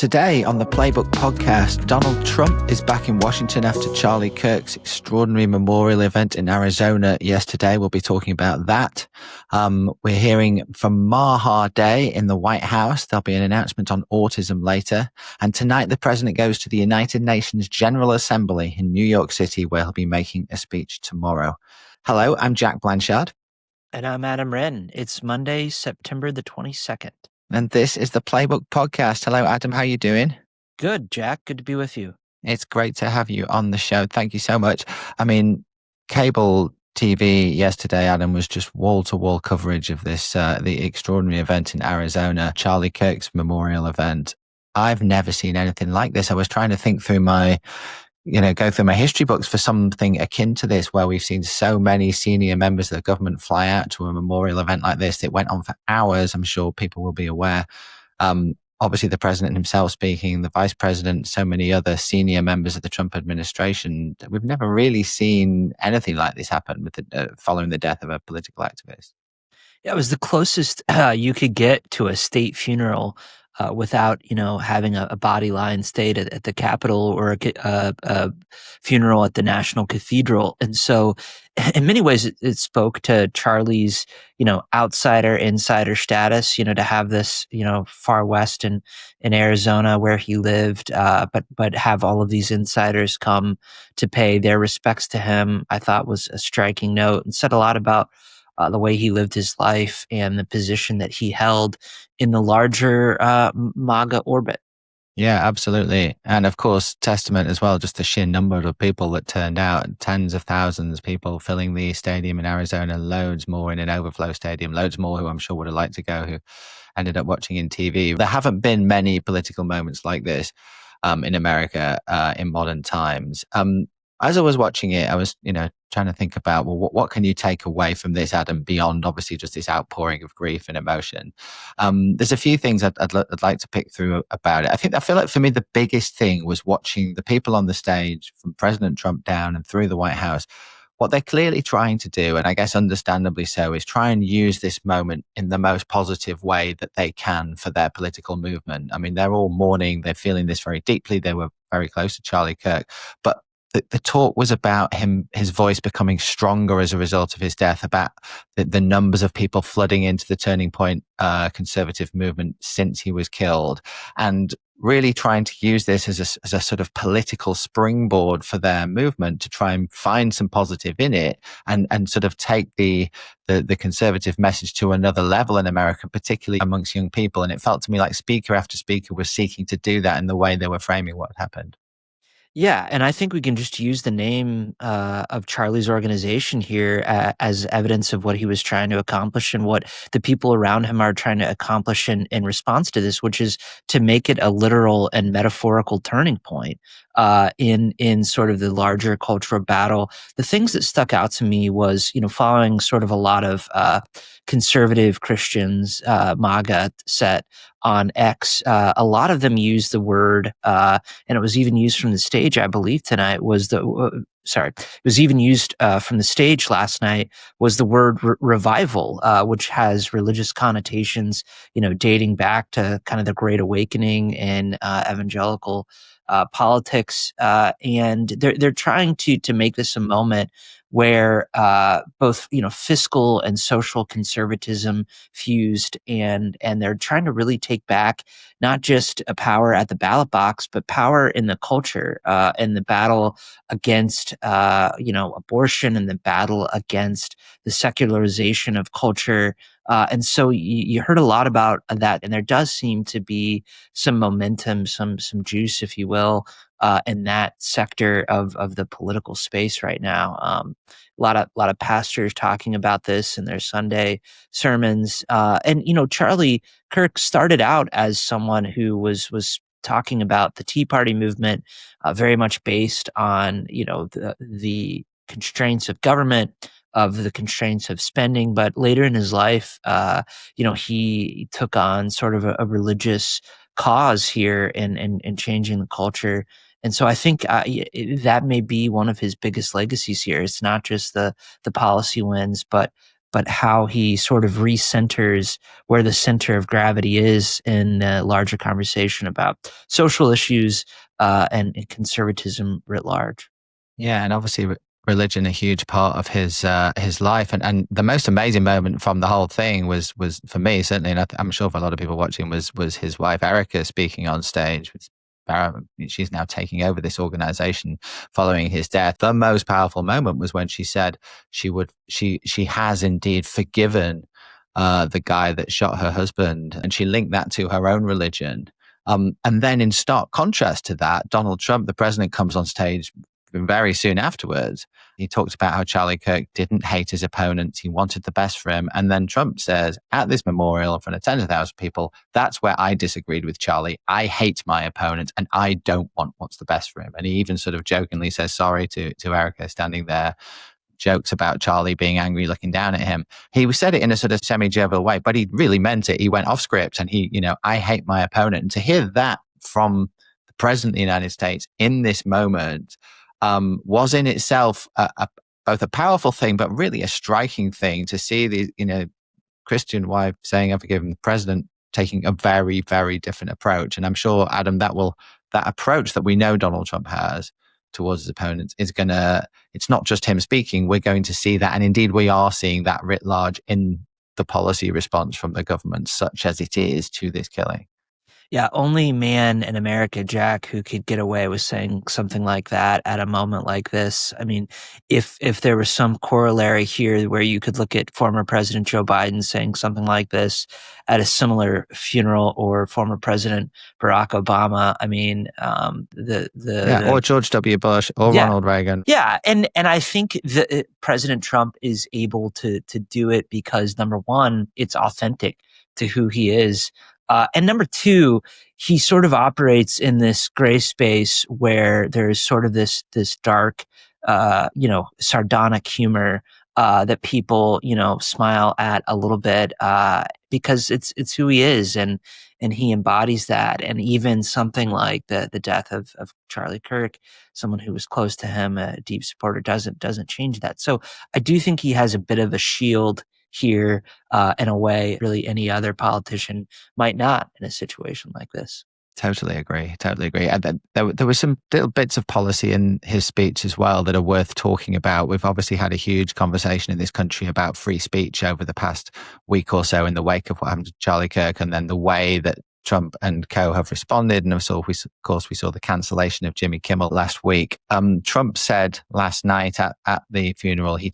Today on the Playbook Podcast, Donald Trump is back in Washington after Charlie Kirk's extraordinary memorial event in Arizona yesterday. We'll be talking about that. We're hearing from Maha Day in the White House. There'll be an announcement on autism later. And tonight, the president goes to the United Nations General Assembly in New York City, where he'll be making a speech tomorrow. Hello, I'm Jack Blanchard. And I'm Adam Wren. It's Monday, September the 22nd. And this is the Playbook Podcast. Hello, Adam. How are you doing? Good, Jack. Good to be with you. It's great to have you on the show. Thank you so much. I mean, cable TV yesterday, Adam, was just wall-to-wall coverage of this, the extraordinary event in Arizona, Charlie Kirk's memorial event. I've never seen anything like this. I was trying to think through go through my history books for something akin to this, where we've seen so many senior members of the government fly out to a memorial event like this. It went on for hours. I'm sure people will be aware. Obviously, the president himself speaking, the vice president, so many other senior members of the Trump administration. We've never really seen anything like this happen with following the death of a political activist. Yeah, it was the closest you could get to a state funeral without, having a body lying state at the Capitol or a funeral at the National Cathedral. And so in many ways, it spoke to Charlie's, outsider, insider status, to have this, far west in Arizona where he lived, but have all of these insiders come to pay their respects to him, I thought was a striking note and said a lot about the way he lived his life and the position that he held in the larger MAGA orbit. Yeah, absolutely. And of course, testament as well, just the sheer number of people that turned out, tens of thousands of people filling the stadium in Arizona, loads more in an overflow stadium, loads more who I'm sure would have liked to go, who ended up watching in TV. There haven't been many political moments like this in America in modern times. As I was watching it, I was, trying to think about, well, what can you take away from this, Adam, beyond obviously just this outpouring of grief and emotion? There's a few things I'd like to pick through about it. I feel like for me, the biggest thing was watching the people on the stage from President Trump down and through the White House. What they're clearly trying to do, and I guess understandably so, is try and use this moment in the most positive way that they can for their political movement. I mean, they're all mourning. They're feeling this very deeply. They were very close to Charlie Kirk, but the talk was about his voice becoming stronger as a result of his death, about the numbers of people flooding into the Turning Point conservative movement since he was killed, and really trying to use this as a sort of political springboard for their movement to try and find some positive in it and sort of take the conservative message to another level in America, particularly amongst young people. And it felt to me like speaker after speaker was seeking to do that in the way they were framing what happened. Yeah, and I think we can just use the name of Charlie's organization here as evidence of what he was trying to accomplish and what the people around him are trying to accomplish in response to this, which is to make it a literal and metaphorical turning point in sort of the larger cultural battle. The things that stuck out to me was, following sort of a lot of conservative Christians, MAGA set on X, a lot of them used the word, and it was even used from the stage, I believe tonight, it was even used from the stage last night, was the word revival, which has religious connotations, dating back to kind of the Great Awakening and evangelical politics, and they're trying to make this a moment where both fiscal and social conservatism fused, and they're trying to really take back not just a power at the ballot box, but power in the culture, and the battle against abortion, and the battle against the secularization of culture. And so you heard a lot about that, and there does seem to be some momentum, some juice, if you will, in that sector of the political space right now. A lot of pastors talking about this in their Sunday sermons, and Charlie Kirk started out as someone who was talking about the Tea Party movement, very much based on the constraints of government, of the constraints of spending. But later in his life, he took on sort of a religious cause here in changing the culture. And so I think that may be one of his biggest legacies here. It's not just the policy wins, but but how he sort of recenters where the center of gravity is in the larger conversation about social issues and conservatism writ large. Yeah, and obviously religion a huge part of his life, and the most amazing moment from the whole thing was for me certainly, and I'm sure for a lot of people watching, was his wife Erica speaking on stage. She's now taking over this organization following his death. The most powerful moment was when she said she has indeed forgiven the guy that shot her husband, and she linked that to her own religion. And then in stark contrast to that, Donald Trump, the president, comes on stage very soon afterwards. He talked about how Charlie Kirk didn't hate his opponents. He wanted the best for him. And then Trump says at this memorial in front of tens of thousands of people, that's where I disagreed with Charlie. I hate my opponent and I don't want what's the best for him. And he even sort of jokingly says sorry to Erica standing there, jokes about Charlie being angry looking down at him. He said it in a sort of semi-jovial way, but he really meant it. He went off script and I hate my opponent. And to hear that from the president of the United States in this moment was in itself both a powerful thing, but really a striking thing to see the Christian wife saying, "I've forgiven," the president taking a very, very different approach. And I'm sure, Adam, that approach that we know Donald Trump has towards his opponents it's not just him speaking. We're going to see that, and indeed we are seeing that writ large in the policy response from the government, such as it is to this killing. Yeah, only man in America, Jack, who could get away with saying something like that at a moment like this. I mean, if there was some corollary here where you could look at former President Joe Biden saying something like this at a similar funeral, or former President Barack Obama, I mean, or George W. Bush or Ronald Reagan. Yeah, and I think that President Trump is able to do it because, number one, it's authentic to who he is. And number two, he sort of operates in this gray space where there's sort of this dark, sardonic humor that people, smile at a little bit because it's who he is, and he embodies that. And even something like the death of Charlie Kirk, someone who was close to him, a deep supporter, doesn't change that. So I do think he has a bit of a shield here in a way really any other politician might not in a situation like this. Totally agree. And there were some little bits of policy in his speech as well that are worth talking about. We've obviously had a huge conversation in this country about free speech over the past week or so in the wake of what happened to Charlie Kirk, and then the way that Trump and co have responded. And of course, we saw the cancellation of Jimmy Kimmel last week. Trump said last night at the funeral, he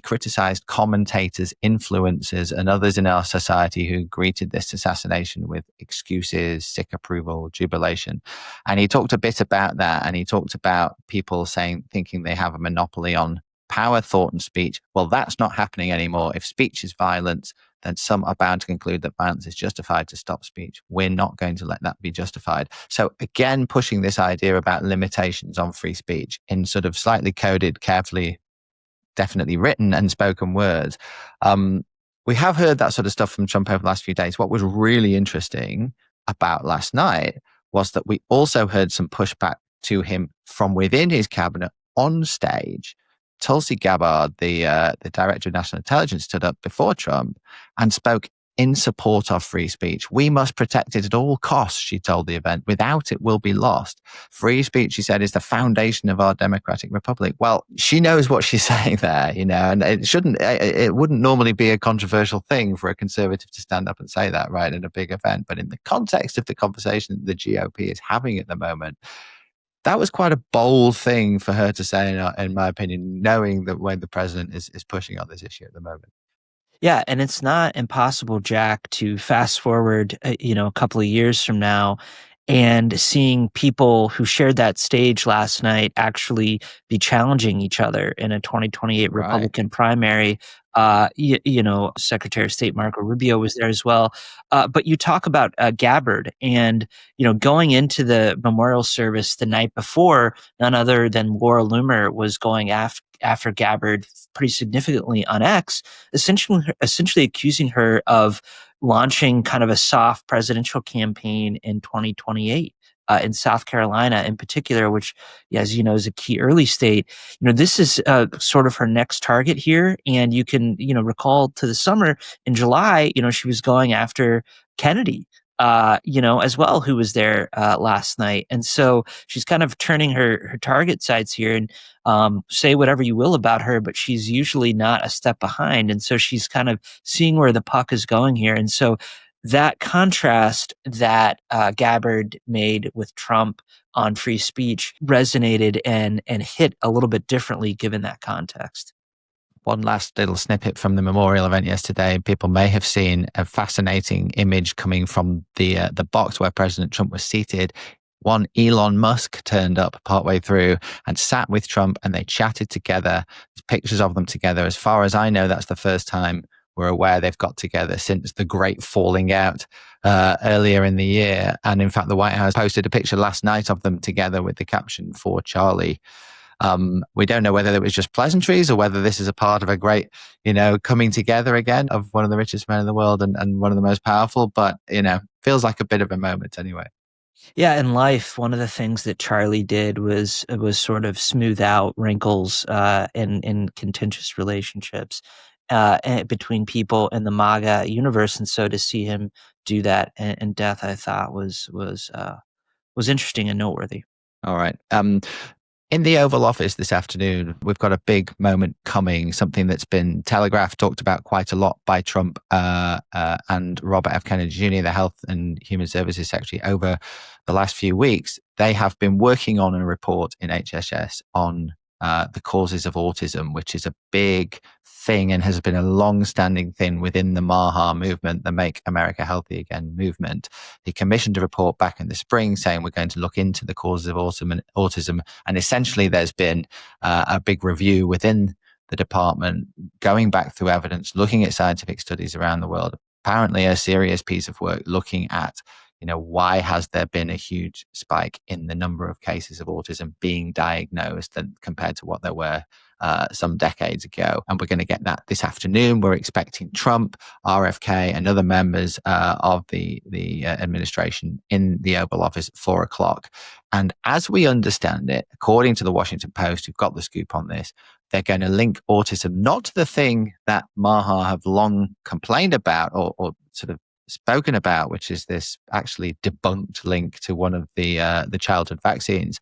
criticized commentators, influencers, and others in our society who greeted this assassination with excuses, sick approval, jubilation. And he talked a bit about that. And he talked about people thinking they have a monopoly on power, thought, and speech. Well, that's not happening anymore. If speech is violence, then some are bound to conclude that violence is justified to stop speech. We're not going to let that be justified. So again, pushing this idea about limitations on free speech in sort of slightly coded, carefully, definitely written and spoken words. We have heard that sort of stuff from Trump over the last few days. What was really interesting about last night was that we also heard some pushback to him from within his cabinet on stage. Tulsi Gabbard, the director of national intelligence, stood up before Trump and spoke in support of free speech. We must protect it at all costs, she told the event. Without it, we'll be lost. Free speech, she said, is the foundation of our democratic republic. Well, she knows what she's saying there, and it wouldn't normally be a controversial thing for a conservative to stand up and say that, right, in a big event. But in the context of the conversation that the GOP is having at the moment, that was quite a bold thing for her to say, in my opinion, knowing that when the president is pushing on this issue at the moment. Yeah, and it's not impossible, Jack, to fast forward, a couple of years from now and seeing people who shared that stage last night actually be challenging each other in a 2028 Republican primary. Secretary of State Marco Rubio was there as well. But you talk about Gabbard and, going into the memorial service the night before, none other than Laura Loomer was going after Gabbard pretty significantly on X, essentially accusing her of launching kind of a soft presidential campaign in 2028. in South Carolina in particular, which, as you know, is a key early state. This is sort of her next target here. And you can, recall to the summer in July, she was going after Kennedy, as well, who was there last night. And so she's kind of turning her target sights here. And say whatever you will about her, but she's usually not a step behind. And so she's kind of seeing where the puck is going here. And so that contrast that Gabbard made with Trump on free speech resonated and hit a little bit differently given that context. One last little snippet from the memorial event yesterday. People may have seen a fascinating image coming from the box where President Trump was seated. One Elon Musk turned up partway through and sat with Trump, and they chatted together. There's pictures of them together. As far as I know, that's the first time we're aware they've got together since the great falling out earlier in the year. And in fact, the White House posted a picture last night of them together with the caption "For Charlie." We don't know whether it was just pleasantries or whether this is a part of a great, coming together again of one of the richest men in the world and one of the most powerful, but, feels like a bit of a moment anyway. Yeah, in life, one of the things that Charlie did was sort of smooth out wrinkles in contentious relationships between people in the MAGA universe, and so to see him do that in death, I thought was interesting and noteworthy. All right. In the Oval Office this afternoon, we've got a big moment coming, something that's been telegraphed, talked about quite a lot by Trump and Robert F. Kennedy Jr., the Health and Human Services Secretary, over the last few weeks. They have been working on a report in HHS on the causes of autism, which is a big thing and has been a long-standing thing within the MAHA movement, the Make America Healthy Again movement. He commissioned a report back in the spring saying we're going to look into the causes of autism. And essentially there's been a big review within the department, going back through evidence, looking at scientific studies around the world. Apparently a serious piece of work looking at why has there been a huge spike in the number of cases of autism being diagnosed and compared to what there were some decades ago. And we're going to get that this afternoon. We're expecting Trump, RFK, and other members of the administration in the Oval Office at 4:00. And as we understand it, according to the Washington Post, who've got the scoop on this, they're going to link autism not to the thing that MAHA have long complained about or sort of spoken about, which is this actually debunked link to one of the childhood vaccines,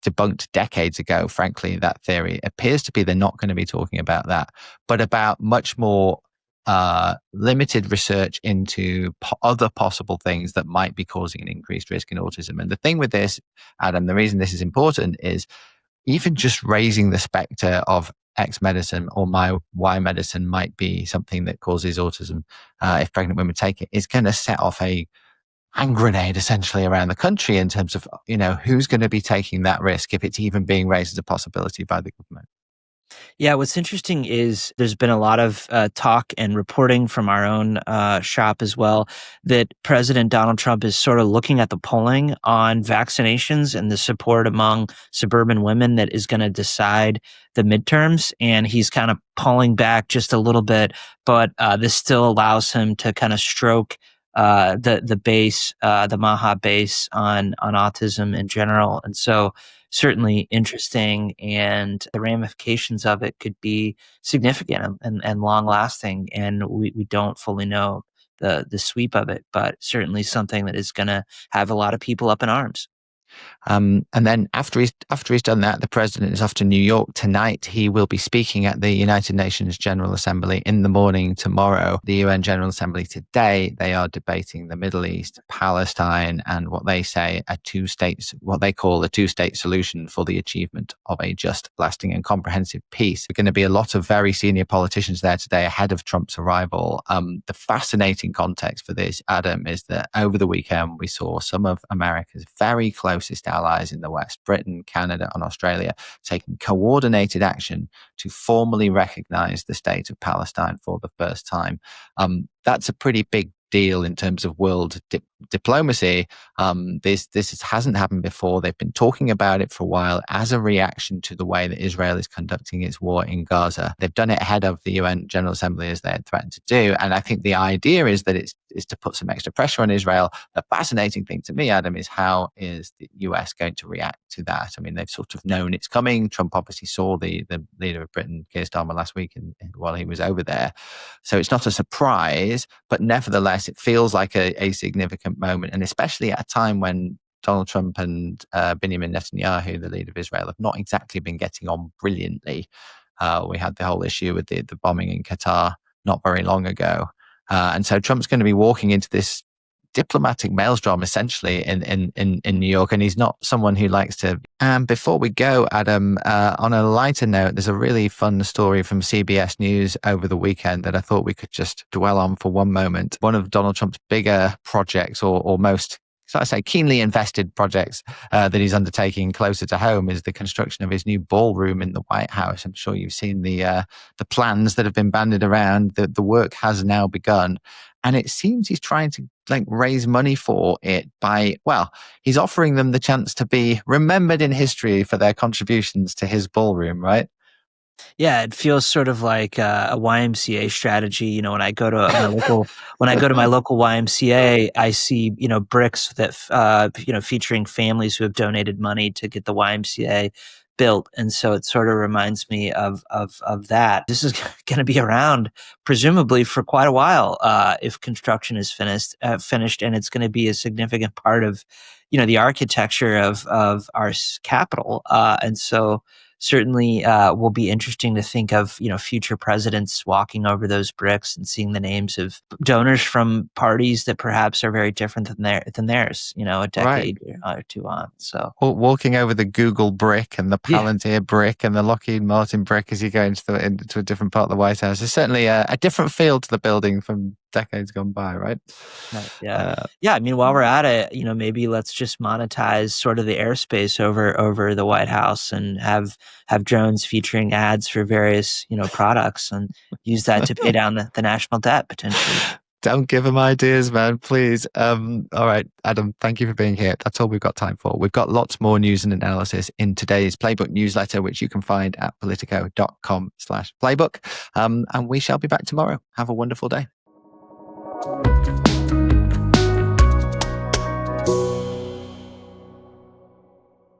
debunked decades ago. Frankly, that theory appears to be they're not going to be talking about that, but about much more limited research into other possible things that might be causing an increased risk in autism. And the thing with this, Adam, the reason this is important is even just raising the specter of X medicine or my Y medicine might be something that causes autism if pregnant women take it, is going to set off a hand grenade essentially around the country in terms of, who's going to be taking that risk if it's even being raised as a possibility by the government. Yeah, what's interesting is there's been a lot of talk and reporting from our own shop as well that President Donald Trump is sort of looking at the polling on vaccinations and the support among suburban women that is going to decide the midterms. And he's kind of pulling back just a little bit, but this still allows him to kind of stroke the base, the MAHA base on autism in general. And so certainly interesting, and the ramifications of it could be significant and long lasting. And we don't fully know the sweep of it, but certainly something that is going to have a lot of people up in arms. And then after he's done that, the president is off to New York tonight. He will be speaking at the United Nations General Assembly in the morning tomorrow. The UN General Assembly today, they are debating the Middle East, Palestine, and what they say what they call a two-state solution for the achievement of a just, lasting, and comprehensive peace. There are going to be a lot of very senior politicians there today ahead of Trump's arrival. The fascinating context for this, Adam, is that over the weekend we saw some of America's very closest allies in the West, Britain, Canada, and Australia, taking coordinated action to formally recognize the state of Palestine for the first time. That's a pretty big deal in terms of world diplomacy. This hasn't happened before. They've been talking about it for a while as a reaction to the way that Israel is conducting its war in Gaza. They've done it ahead of the UN General Assembly, as they had threatened to do. And I think the idea is that it's to put some extra pressure on Israel. The fascinating thing to me, Adam, is how is the US going to react to that? I mean, they've sort of known it's coming. Trump obviously saw the leader of Britain, Keir Starmer, last week while he was over there. So it's not a surprise, but nevertheless, it feels like a significant moment. And especially at a time when Donald Trump and Benjamin Netanyahu, the leader of Israel, have not exactly been getting on brilliantly. We had the whole issue with the bombing in Qatar not very long ago. And so Trump's going to be walking into this diplomatic maelstrom essentially in New York, and he's not someone who likes to. And before we go, Adam, on a lighter note, there's a really fun story from CBS News over the weekend that I thought we could just dwell on for one moment. One of Donald Trump's bigger projects, or most, so I say, keenly invested projects that he's undertaking closer to home is the construction of his new ballroom in the White House. I'm sure you've seen the plans that have been bandied around. The work has now begun. And it seems he's trying to raise money for it by, he's offering them the chance to be remembered in history for their contributions to his ballroom, right? Yeah, it feels sort of like a YMCA strategy. When I go to my local YMCA, I see bricks that featuring families who have donated money to get the YMCA built, and so it sort of reminds me of that. This is going to be around presumably for quite a while if construction is finished, and it's going to be a significant part of the architecture of our capital, and so. Certainly will be interesting to think of, future presidents walking over those bricks and seeing the names of donors from parties that perhaps are very different than theirs, a decade or two on. So walking over the Google brick and the Palantir brick and the Lockheed Martin brick as you go into a different part of the White House is certainly a different feel to the building from decades gone by, right? Yeah. I mean, while we're at it, maybe let's just monetize sort of the airspace over the White House and have drones featuring ads for various, products and use that to pay down the national debt potentially. Don't give them ideas, man, please. All right, Adam, thank you for being here. That's all we've got time for. We've got lots more news and analysis in today's Playbook newsletter, which you can find at politico.com/playbook. And we shall be back tomorrow. Have a wonderful day.